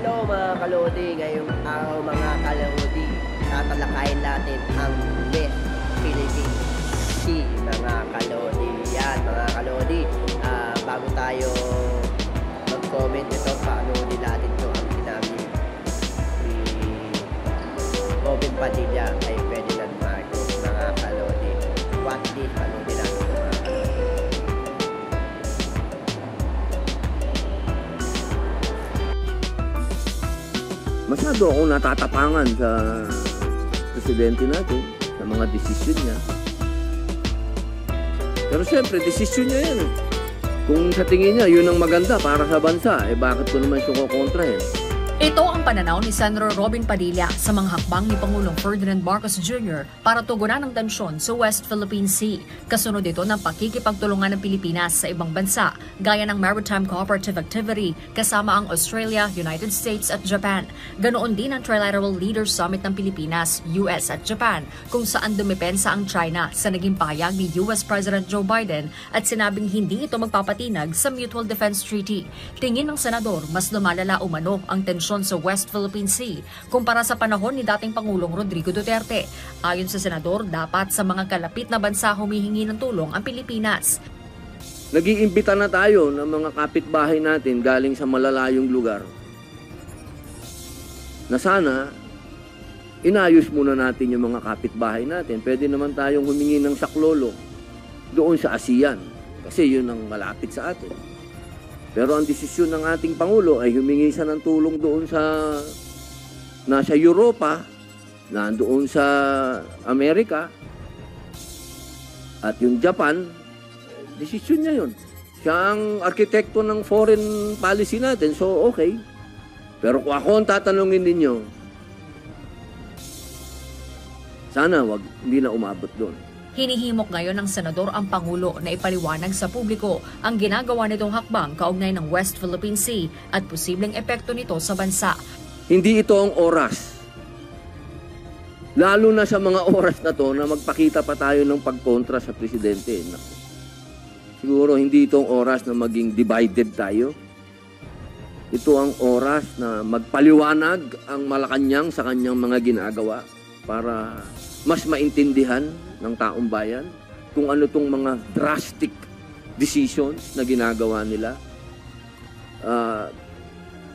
Hello mga kalodi, ngayong araw mga kalodi, tatalakayin natin ang West Philippine Sea mga kalodi. Yan mga kalodi, bago tayo mag-comment ito, paano din natin ito ang sinabi ni Robin Padilla kay Ferdinand Marcos mga kalodi. What did palodi natin ito mga kalodi? Masyado akong natatapangan sa presidente natin, sa mga desisyon niya. Pero siyempre, desisyon niya yan. Kung sa tingin niya, yun ang maganda para sa bansa, bakit ko naman siya kukontrahin? Ito ang pananaw ni Senator Robin Padilla sa mga hakbang ni Pangulong Ferdinand Marcos Jr. para tugunan ang tensyon sa West Philippine Sea. Kasunod ito ng pakikipagtulungan ng Pilipinas sa ibang bansa, gaya ng Maritime Cooperative Activity kasama ang Australia, United States at Japan. Ganoon din ang Trilateral Leaders Summit ng Pilipinas, US at Japan, kung saan dumepensa ang China sa naging pahayag ni US President Joe Biden at sinabing hindi ito magpapatinag sa Mutual Defense Treaty. Tingin ng senador, mas lumalala umano ang tensyon sa West Philippine Sea kumpara sa panahon ni dating Pangulong Rodrigo Duterte. Ayon sa senador, dapat sa mga kalapit na bansa humihingi ng tulong ang Pilipinas. Nag-iimbita na tayo ng mga kapitbahay natin galing sa malalayong lugar na sana inayos muna natin yung mga kapitbahay natin. Pwede naman tayong humingi ng saklolo doon sa ASEAN kasi yun ang malapit sa atin. Pero ang desisyon ng ating Pangulo ay humingi siya ng tulong doon sa nasa Europa, nandoon sa Amerika, at yung Japan, desisyon niya yun. Siya ang arkitekto ng foreign policy natin, so okay. Pero kung ako ang tatanungin ninyo, sana hindi na umabot doon. Hinihimok ngayon ng senador ang Pangulo na ipaliwanag sa publiko ang ginagawa nitong hakbang kaugnay ng West Philippine Sea at posibleng epekto nito sa bansa. Hindi ito ang oras. Lalo na sa mga oras na to na magpakita pa tayo ng pagkontra sa presidente. Siguro hindi ito ang oras na maging divided tayo. Ito ang oras na magpaliwanag ang Malacanang sa kanyang mga ginagawa para mas maintindihan ng taong bayan kung ano itong mga drastic decisions na ginagawa nila.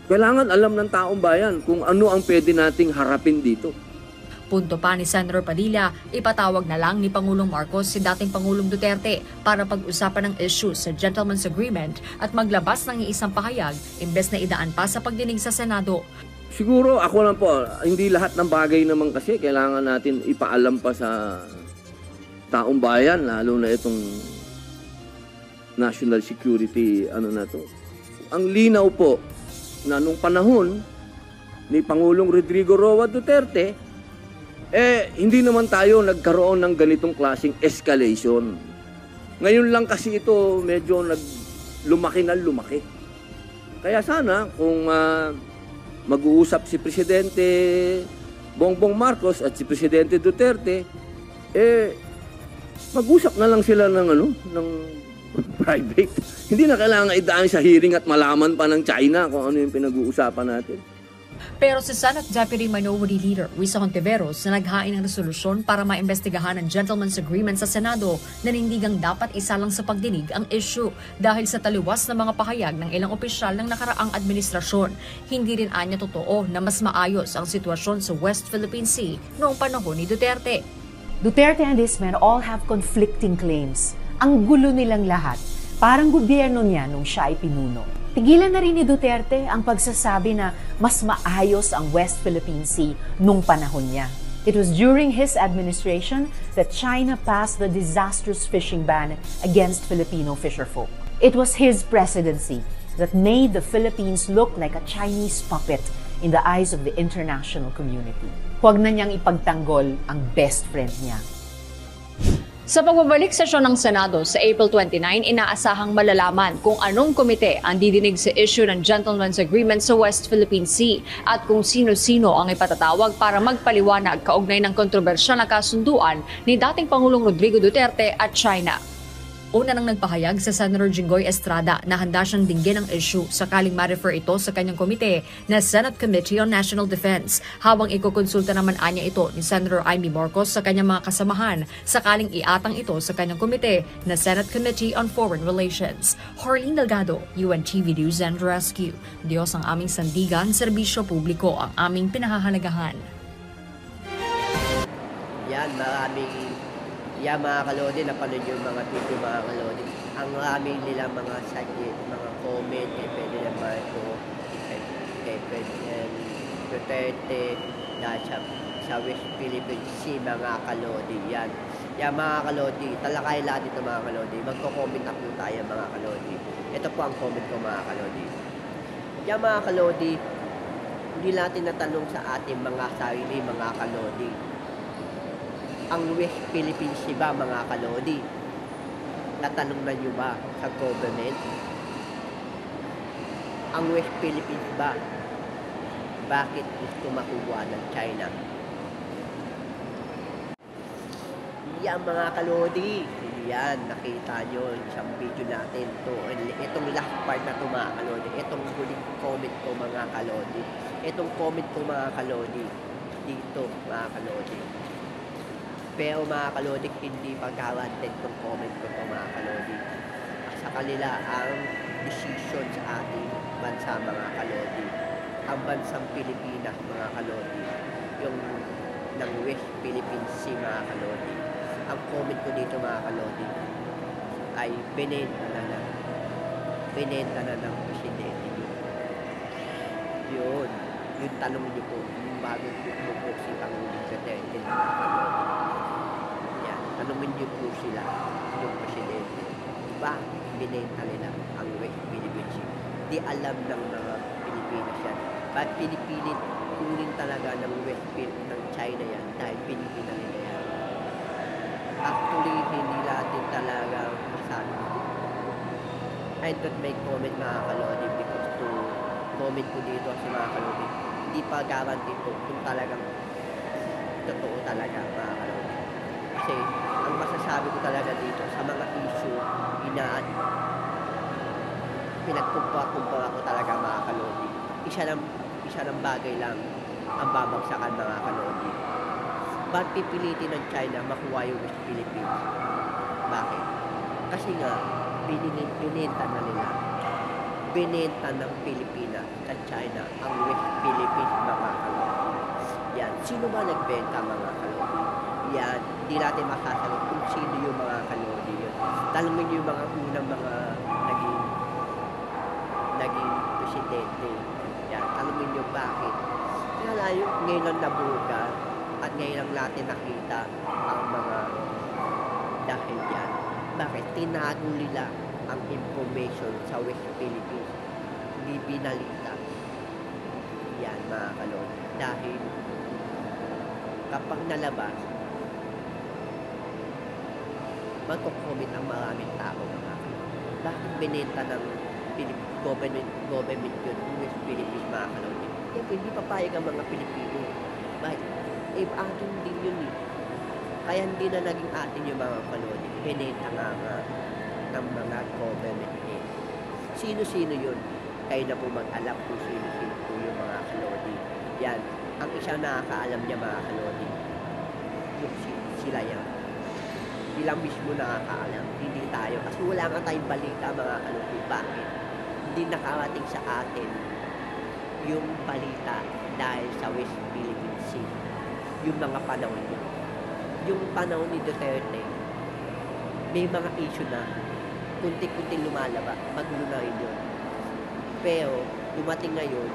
Kailangan alam ng taong bayan kung ano ang pwede nating harapin dito. Punto pa ni Senator Padilla, ipatawag na lang ni Pangulong Marcos si dating Pangulong Duterte para pag-usapan ng issue sa Gentleman's Agreement at maglabas ng iisang pahayag imbes na idaan pa sa pagdinig sa Senado. Siguro ako lang po, hindi lahat ng bagay naman kasi kailangan natin ipaalam pa sa taong bayan, lalo na itong national security na to. Ang linaw po na nung panahon ni Pangulong Rodrigo Roa Duterte, hindi naman tayo nagkaroon ng ganitong klaseng escalation. Ngayon lang kasi ito medyo lumaki na lumaki. Kaya sana kung mag-uusap si Presidente Bongbong Marcos at si Presidente Duterte, mag-usap na lang sila ng private. Hindi na kailangan idaan sa hearing at malaman pa ng China kung ano yung pinag-uusapan natin. Pero si Senate Deputy Minority Leader Risa Hontiveros na naghain ng resolusyon para maimbestigahan ang Gentleman's Agreement sa Senado, nanindigang dapat isa lang sa pagdinig ang issue dahil sa taliwas na mga pahayag ng ilang opisyal ng nakaraang administrasyon. Hindi rin anya totoo na mas maayos ang sitwasyon sa West Philippine Sea noong panahon ni Duterte. Duterte and his men all have conflicting claims. Ang gulo nilang lahat. Parang gobyerno niya nung siya ay pinuno. Tigilan na rin ni Duterte ang pagsasabi na mas maayos ang West Philippine Sea nung panahon niya. It was during his administration that China passed the disastrous fishing ban against Filipino fisherfolk. It was his presidency that made the Philippines look like a Chinese puppet in the eyes of the international community. Huwag na niyang ipagtanggol ang best friend niya. Sa pagbabalik sesyon ng Senado sa April 29, inaasahang malalaman kung anong komite ang didinig sa issue ng Gentleman's Agreement sa West Philippine Sea at kung sino-sino ang ipatatawag para magpaliwanag kaugnay ng kontrobersyal na kasunduan ni dating Pangulong Rodrigo Duterte at China. Una nang nagpahayag sa Senator Jinggoy Estrada na handa siyang dinggin ang issue sakaling ma-refer ito sa kanyang komite na Senate Committee on National Defense, habang ikukonsulta naman anya ito ni Senator Amy Marcos sa kanyang mga kasamahan sakaling iatang ito sa kanyang komite na Senate Committee on Foreign Relations. Harleen Delgado, UNTV News and Rescue. Diyos ang aming sandigan, serbisyo publiko ang aming pinahahalagahan. Yan mga kalodi, napanood yung mga video mga kalodi. Ang raming nila mga sagit, mga comment kay President Marcos, kay President Duterte, dahil sa West Philippine Sea mga kalodi. Yan mga kalodi, talakay lahat ito mga kalodi. Magko-comment na po tayo mga kalodi. Ito po ang comment ko mga kalodi. Yan mga kalodi, hindi natin natanong sa ating mga sarili mga kalodi. Ang West Philippine Sea ba mga kalodi? Natanong na nyo ba sa government? Ang West Philippines ba, bakit gusto makuha ng China? Yan mga kalodi, yan, nakita nyo isang video natin to. Itong last part na to mga kalodi, itong huling comment ko mga kalodi, itong comment ko mga kalodi dito mga kalodi. Pero mga kalodi, hindi pag-guaranteed itong comment ko to mga kalodi. Sa kanila ang decision sa ating bansa mga kalodi, ang bansang Pilipinas mga kalodi, yung ng West Philippine Sea mga kalodi. Ang comment ko dito mga kalodi ay binenta na ng presidente yun. Yung tanong niyo po, yung bago po si Pangulong Duterte mga kalodi. Yan, tanongin niyo po sila, yung presidente. Diba, binenta nila ang West Philippine Sea? Di alam ng mga Pilipinas yan. Ba't pinipilit kunin talaga ng West Philippine ng China yan? Dahil pinipina nila yan. Actually, hindi natin talaga masabi. I don't make comment mga kalodi because to comment ko dito sa mga kalodi, hindi pa guarantee po kung talagang totoo talaga mga kalodi. Kasi ang masasabi ko talaga dito sa mga issue, pinagkumpara ko talaga mga kalodi. Isa ng bagay lang ang babagsakan mga kalodi. Ba't pipilitin ng China makuha yung West Philippines? Bakit? Kasi nga, binenta na nila. Binenta ng Pilipinas at China ang West Philippines mga kalodi. Yan. Sino ba nagbenta mga kalodi? Yan. Hindi natin masasagot kung sino yung mga kalodi yun. Talungin yung mga unang mga naging presidente. Yan. Talungin nyo bakit. Kaya ngayon lang nabuga at ngayon lang natin nakita ang mga dahil yan. Bakit? Tinago nila ang information sa West Philippines. Hindi binalita. Yan mga kalodi. Dahil kapag nalabas, magko-comment ang maraming tao mga kalodi. Bakit binenta ng government yun, West Philippines mga kalodi? Hindi papayag ang mga Pilipino. Bakit? Atin din yun eh. Kaya hindi na naging atin yung mga kalodi. Binenta nga ng mga government eh. Sino-sino yun? Kayo na po mag-alam kung sino-sino po yung mga kalodi. Yan. Ang isang nakakaalam niya mga kalodi, yung sila yan. Silang mismo nakakaalam. Hindi tayo. Kasi wala nga tayong balita mga kalodi. Bakit? Hindi nakarating sa atin yung balita dahil sa West Philippine Sea. Yung mga panahon yun. Yung panahon ni Duterte, may mga issue na kunti-kunti lumalabas, magulo na rin yun. Pero, dumating ngayon,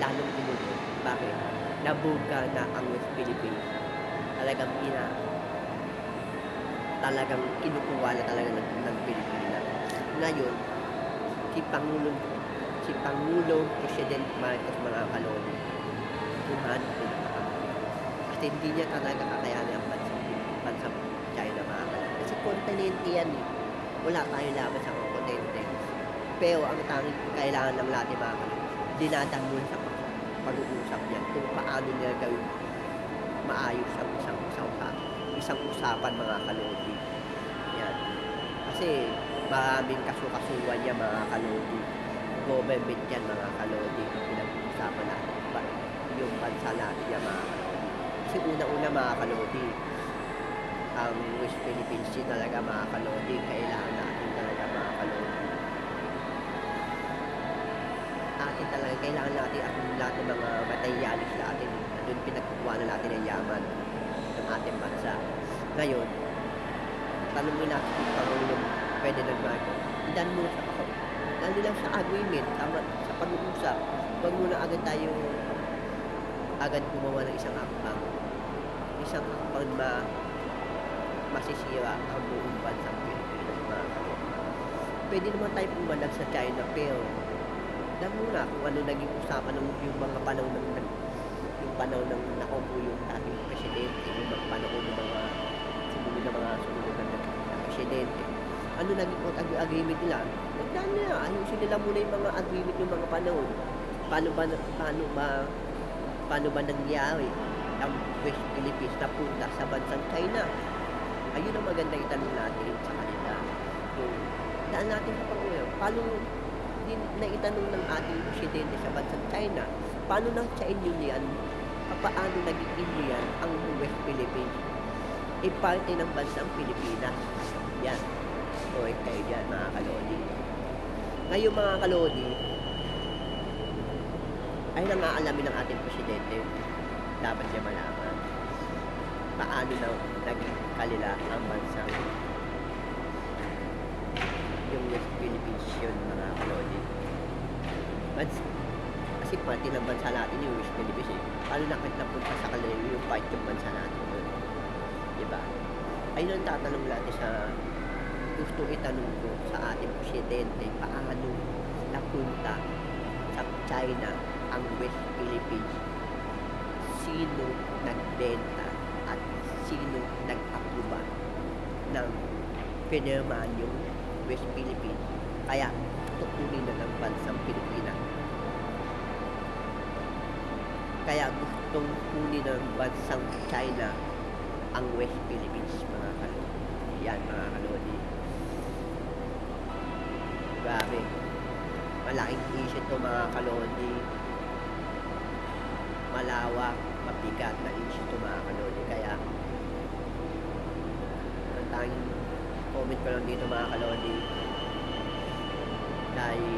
lalong tumulo. Bakit? Nabuga na ang West Philippines. Talagang kinukuha na talaga ng Pilipinas. Ngayon, si Pangulong President Marcos mga kalodi, humanap nila. Kasi hindi niya talaga kakayanin ang bansa China mga kalodi. Kasi kontinente yan eh. Wala tayong laban sa kontinente. Pero ang tanging kailangan ng lahat mga kalodi, dinadaan mo sa pag-uusap niya kung paano niya gawin maayos ang isang usapan mga kalodi. Yan. Kasi maraming kasukasuan yan mga kalodi. Government yan mga kalodi. Pinag-usapan natin yung bansa natin yan mga kalodi. Kasi una-una mga kalodi, ang West Philippine Sea talaga mga kalodi, kailangan natin talaga mga kalodi. Atin talaga, kailangan natin at lahat ng mga materialis natin, doon pinagkukuha na natin ang yaman ng ating bansa. Ngayon, tanongin natin kung Pangulong Ferdinand Marcos, idan muna sa ako. Lalo lang sa agreement, sa pag-uusap, huwag muna agad gumawa ng isang hakbang. Isang hakbang masisira ang buong bansang Pilipinas mga kalodi. Pwede naman tayo pumalag sa China, pero lang muna kung ano naging usapan ng yung mga panahon ng nakaupo yung ating presidente, yung mga panahon ng mga sumunod na presidente. Ano naging agreement nila? Nagdaan nila, ayusin nila muna yung mga agreement ng mga panahon. Paano ba nangyari ang West Philippines na punta sa bansang China? Ayun ang maganda itanong natin sa kanila. Yung daan natin sa Pangulo, paano din naitanong ng ating presidente sa bansang China, paano nang China yan, paano naging Indian ang West Philippines? Parte ng bansang Pilipinas. Yan. O kayo dyan, mga kalodi. Ngayon mga kalodi, ay nangaalamin ng ating presidente, dapat niya malaman paano na naging kalila ang bansang yung West Philippines yun mga kalodi. Kasi pati ng bansa natin yung West Philippines eh. Paano napunta sa kanila yung part yung bansa natin doon? Diba? Ayun ang tatanong natin sa gusto itanong ko sa ating presidente, paano napunta sa China ang West Philippines? Sino nagbenta at sino nag-aproba ng pinirmahan yung West Philippines? Kaya tukunin na ng bansang Pilipinas. Kaya gustong kunin ng bansang China ang West Philippines mga kalodi. Yan mga kalodi. Grabe. Malaking issue to mga kalodi. Malawak, mabigat na issue to mga kalodi. Kaya ang tanging comment ko lang dito mga kalodi. Dahil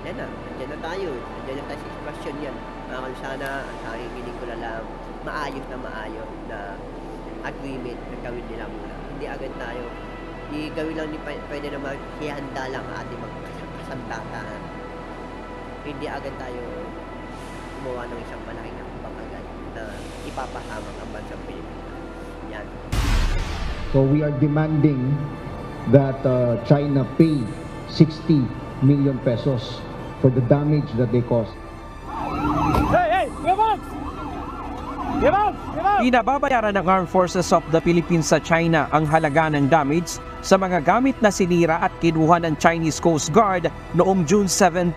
yan na, nandiyan na tayo sa sitwasyon yan. Mga kalsana, ang tanging hiling ko na lang maayos na agreement na gawin nila muna. Hindi agad tayo gawin lang pwede naman ihanda lang ang ating kasandatan. Hindi agad tayo gumawa ng isang malaking hakbang agad na ipapahamak ang bansang Pilipinas. Yan. So we are demanding that China pay 60 million pesos for the damage that they caused. Pinababayaran ng Armed Forces of the Philippines sa China ang halaga ng damage sa mga gamit na sinira at kinuha ng Chinese Coast Guard noong June 17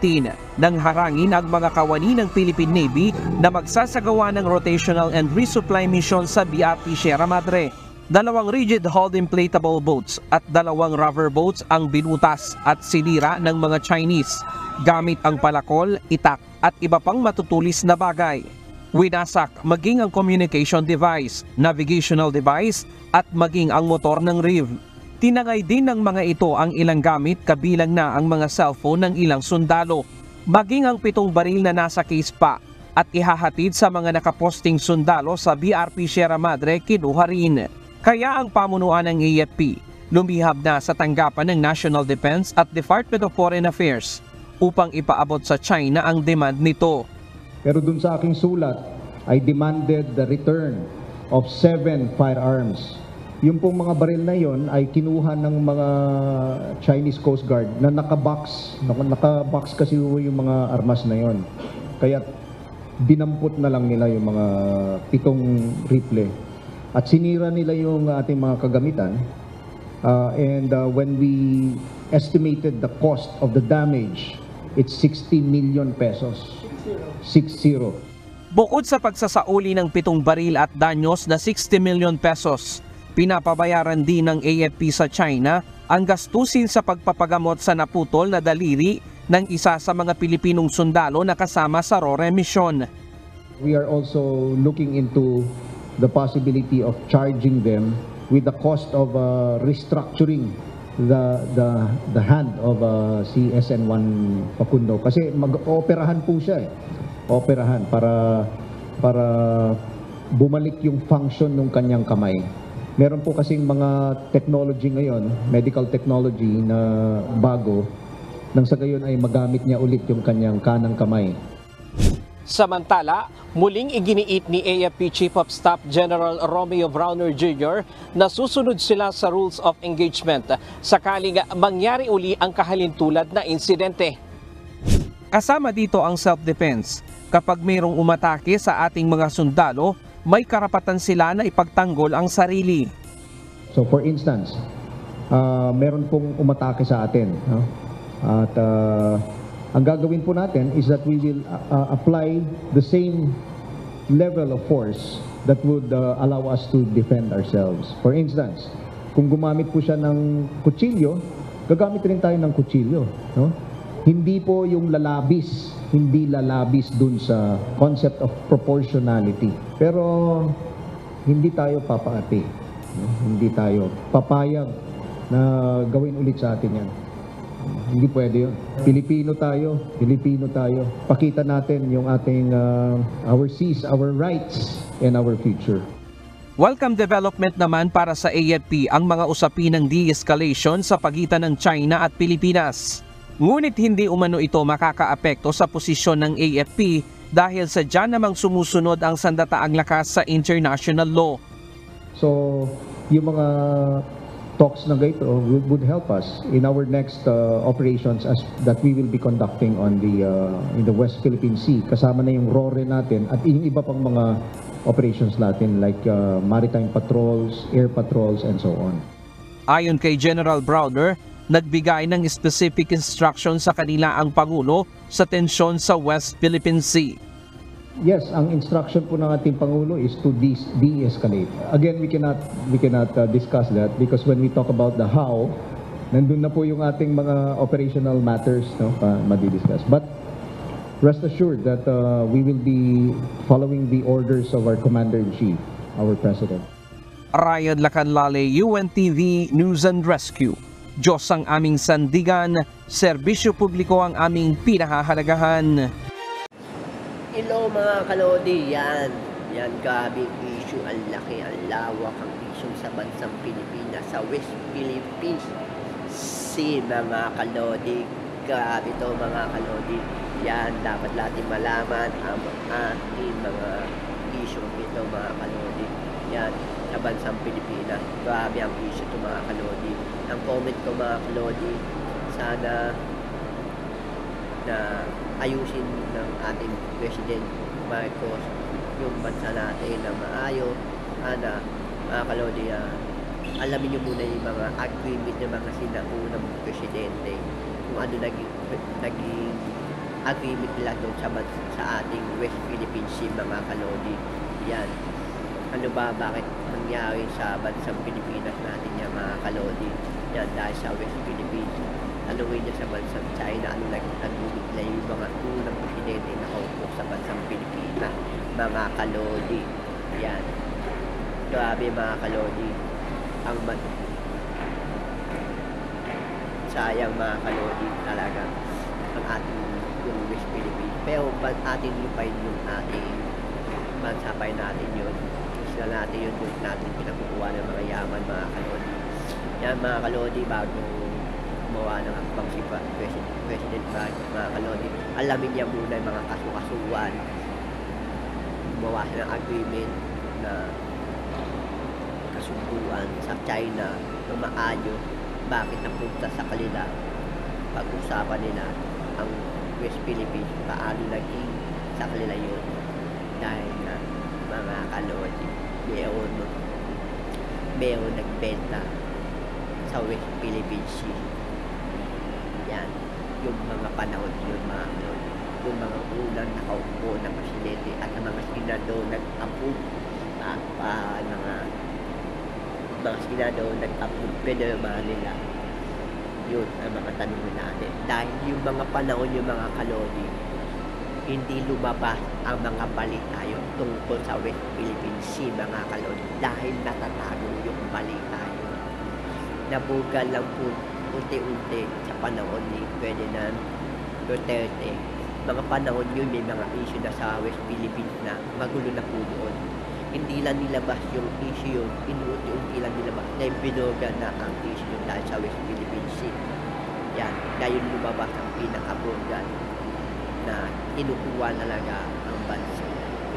nang harangin ang mga kawani ng Philippine Navy na magsasagawa ng rotational and resupply mission sa BRP Sierra Madre. 2 rigid-hulled inflatable boats at 2 rubber boats ang binutas at sinira ng mga Chinese gamit ang palakol, itak at iba pang matutulis na bagay. Winasak maging ang communication device, navigational device at maging ang motor ng RIV. Tinangay din ng mga ito ang ilang gamit kabilang na ang mga cellphone ng ilang sundalo, maging ang 7 baril na nasa case pa at ihahatid sa mga nakaposting sundalo sa BRP Sierra Madre kinuha rin. Kaya ang pamunuan ng AFP lumihab na sa tanggapan ng National Defense at Department of Foreign Affairs upang ipaabot sa China ang demand nito. Pero dun sa aking sulat, I demanded the return of 7 firearms. Yung pong mga baril na yon ay kinuha ng mga Chinese Coast Guard na nakabox. Nakabox kasi yung mga armas na yon. Kaya dinampot na lang nila yung mga 7 rifle. At sinira nila yung ating mga kagamitan. And when we estimated the cost of the damage, it's 60 million pesos. 60. Bukod sa pagsasauli ng 7 baril at danyos na 60 million pesos, pinapabayaran din ng AFP sa China ang gastusin sa pagpapagamot sa naputol na daliri ng isa sa mga Pilipinong sundalo na kasama sa RORE mission. We are also looking into the possibility of charging them with the cost of restructuring the hand of si SN1 Facundo. Kasi mag-ooperahan po siya Operahan para bumalik yung function ng kanyang kamay. Meron po kasing mga technology ngayon, medical technology na bago, nang sa gayon ay magamit niya ulit yung kanyang kanang kamay. Samantala, muling iginiit ni AFP Chief of Staff General Romeo Browner Jr. na susunod sila sa rules of engagement sakaling mangyari uli ang kahalintulad na insidente. Kasama dito ang self-defense. Kapag mayroong umatake sa ating mga sundalo, may karapatan sila na ipagtanggol ang sarili. So for instance, meron pong umatake sa atin. No? At ang gagawin po natin is that we will apply the same level of force that would allow us to defend ourselves. For instance, kung gumamit po siya ng kutsilyo, gagamit rin tayo ng kutsilyo. No? Hindi po yung hindi lalabis dun sa concept of proportionality. Pero hindi tayo papaati. No? Hindi tayo papayag na gawin ulit sa atin yan. Hindi pwede yun. Pilipino tayo. Pakita natin yung ating our seas, our rights, and our future. Welcome development naman para sa AFP ang mga usapin ng de-escalation sa pagitan ng China at Pilipinas. Ngunit hindi umano ito makakaapekto sa posisyon ng AFP dahil sadya namang sumusunod ang sandataang lakas sa international law. So, yung mga talks na ganito would help us in our next operations that we will be conducting on in the West Philippine Sea. Kasama na yung RORE natin at yung iba pang mga operations natin like maritime patrols, air patrols, and so on. Ayon kay General Browner, nagbigay ng specific instructions sa kanila ang Pangulo sa tensyon sa West Philippine Sea. Yes, ang instruction po ng ating Pangulo is to de-escalate. Again, we cannot discuss that because when we talk about the how, nandun na po yung ating mga operational matters madi-discuss. But rest assured that we will be following the orders of our Commander-in-Chief, our President. Ryan Lacanlale, UNTV News and Rescue. Diyos ang aming sandigan, serbisyo publiko ang aming pinahahalagahan. Hello mga kalodi, yan grabe issue, ang laki, ang lawak ang issue sa bansang Pilipinas, sa West Philippine Sea mga kalodi. Grabe to mga kalodi, yan dapat natin malaman ang ating mga issue ito mga kalodi, yan sa bansang Pilipinas. Grabe ang issue ito mga kalodi. Ang comment ko mga kalodi, sana na ayusin ng ating President Marcos yung bansa natin na maayos. Ana, mga kalodi, alamin nyo muna yung mga agreement ng mga sinaunang presidente, kung ano naging agreement nila doon sa ating West Philippine Sea mga kalodi. Yan. Ano ba, bakit nangyari sa bansang Pilipinas natin yan mga kalodi? Yan, dahil sa West Philippines. Tanungin niya sa bansang China, ano naging agreement nila yung mga unang presidente na kaupo sa bansang Pilipinas, mga kalodi. Yan. Grabe mga kalodi. Sayang mga kalodi talaga ang ating yung West Philippines. Pero ating lupain yung ating bansa pa natin yun. Isla natin yun, doon natin pinakukuha ng mga yaman mga kalodi. Yan mga kalodi, bago gumawa ng hakbang si President Marcos mga kalodi, alamin niya muna yung mga kasukasuan, gumawa siya ng agreement na kasunduan sa China na maayos. Bakit napunta sa kanila, pag-usapan nila ang West Philippines, paano naging sa kanila yun, dahil na mga kalodi meron nagbenta sa West Philippine Sea. Yan, yung mga panahon yun mga kalodi, yung mga unang nakaupo ng presidente at ang mga senador nag-approve at mga senador nag-approve, pinirma nila Yun ang mga tanong natin. Dahil yung mga panahon, yung mga kalodi, hindi lumabas ang mga balita yun tungkol sa West Philippine Sea, mga kalodi. Dahil natatago yung balita yun. Nabugal lang po unti-unti sa panahon ni Ferdinand Duterte. Mga panahon yun, may mga issue na sa West Philippines na magulo na po doon. Hindi lang nilabas yung issue yun, inuunti-unti lang nilabas dahil binugan na ang issue yun dahil sa West Philippine Sea. Yan, dahil lumabas ang pinakabugan na kinukuha talaga ang bansa.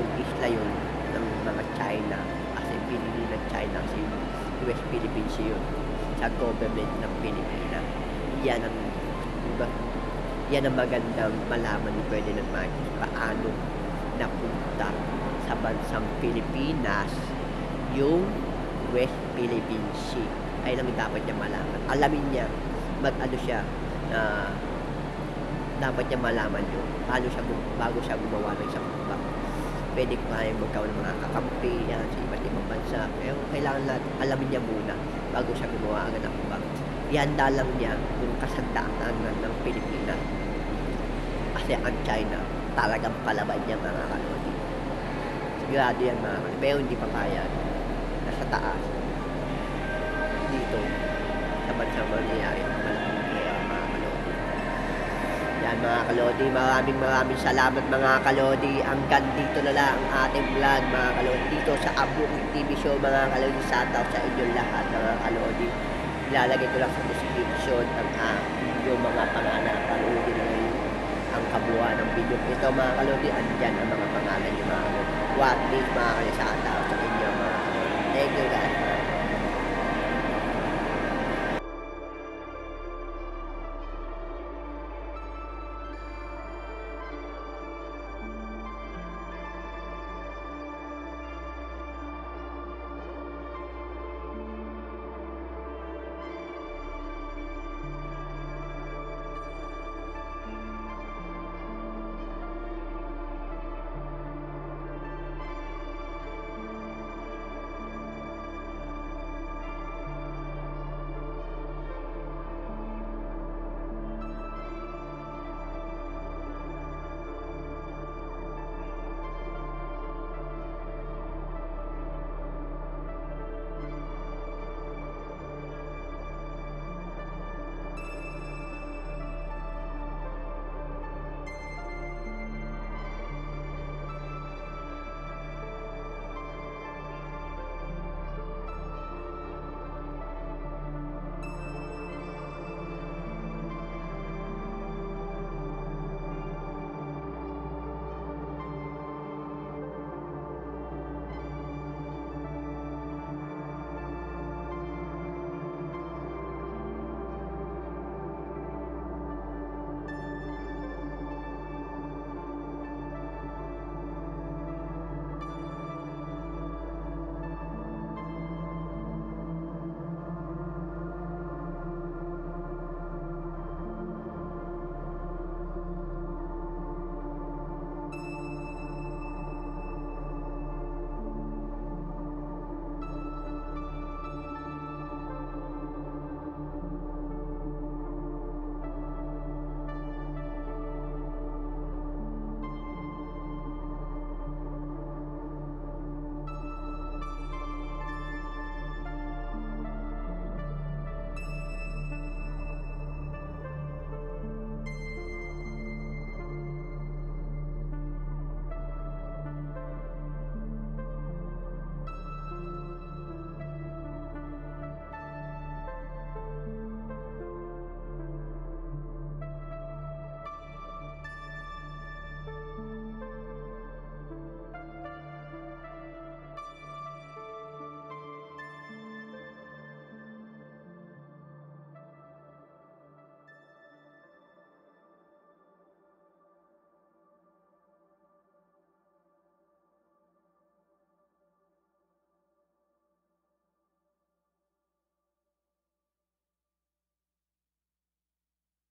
Yung isla yun ng mga China, kasi pinili ng China si West Philippine Sea yun sa government ng Pilipinas. Yan ang magandang malaman ni Ferdinand Marcos paano napunta sa bansang Pilipinas yung West Philippine Sea. Ay lang dapat niya malaman. Alamin niya, mag-ano siya, dapat niya malaman yun. Paano siya, bago siya gumawa ng isang hukbang. Pwede tayo magkaroon ng mga kakampi yan sa iba't ibang bansa. Pero kailangan natin alamin niya muna bago siya gumawa agad ng hukbang. Ihanda lang niya yung kasandaan ng Pilipinas. Kasi ang China, talagang palaban niya mga kalodi. Sigurado yan mga kalodi. Pero hindi pa kaya. Nasa taas. Dito, sa bansang mangyayari, malaking kaya mga kalodi. Yan mga kalodi, maraming salamat mga kalodi. Hanggang dito na lang ang ating vlog mga kalodi. Dito sa Abong TV Show mga kalodi. Shoutout sa inyong lahat mga kalodi. Ilalagay ko lang sa description ang yung mga pangalan. Panoodin na ang kabuuan ng video. Ito mga kalodi, andyan ang mga pangalan yung mga kalodi. What is mga kalodi, shoutout sa inyo mga kalodi. Thank you guys.